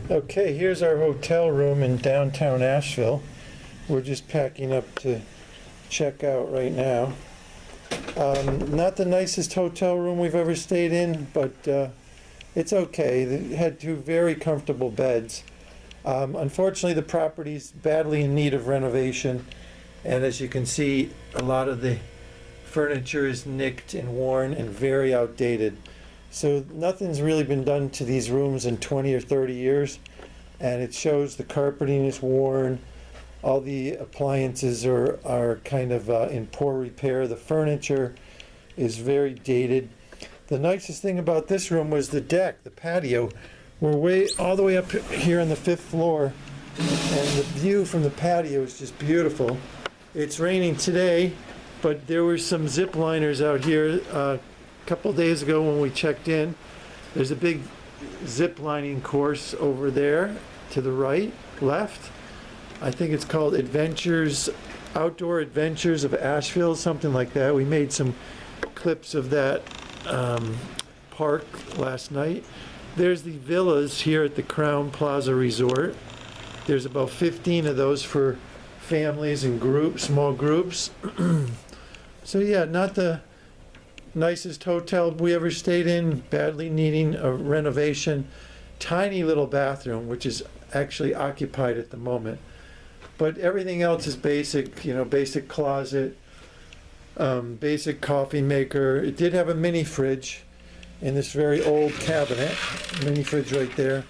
Okay, here's our hotel room in downtown Asheville. We're just packing up to check out right now. Not the nicest hotel room we've ever stayed in, but it's okay. It had two very comfortable beds. Unfortunately, the property's badly in need of renovation, and as you can see, a lot of the furniture is nicked and worn and very outdated. So nothing's really been done to these rooms in 20 or 30 years, and it shows the carpeting is worn, all the appliances are kind of in poor repair, the furniture is very dated. The nicest thing about this room was the deck, the patio. We're all the way up here on the 5th floor, and the view from the patio is just beautiful. It's raining today, but there were some zip liners out here a couple days ago when we checked in. There's a big zip lining course over there to the right, left. I think it's called Outdoor Adventures of Asheville, something like that. We made some clips of that park last night. There's the villas here at the Crowne Plaza Resort. There's about 15 of those for families and groups, small groups. So yeah, not the nicest hotel we ever stayed in, badly needing a renovation. Tiny little bathroom, which is actually occupied at the moment. But everything else is basic, basic closet, basic coffee maker. It did have a mini fridge in this very old cabinet, mini fridge right there,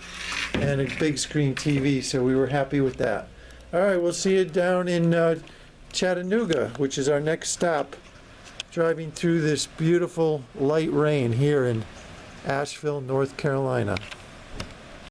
and a big screen TV, so we were happy with that. All right, we'll see you down in Chattanooga, which is our next stop, driving through this beautiful light rain here in Asheville, North Carolina.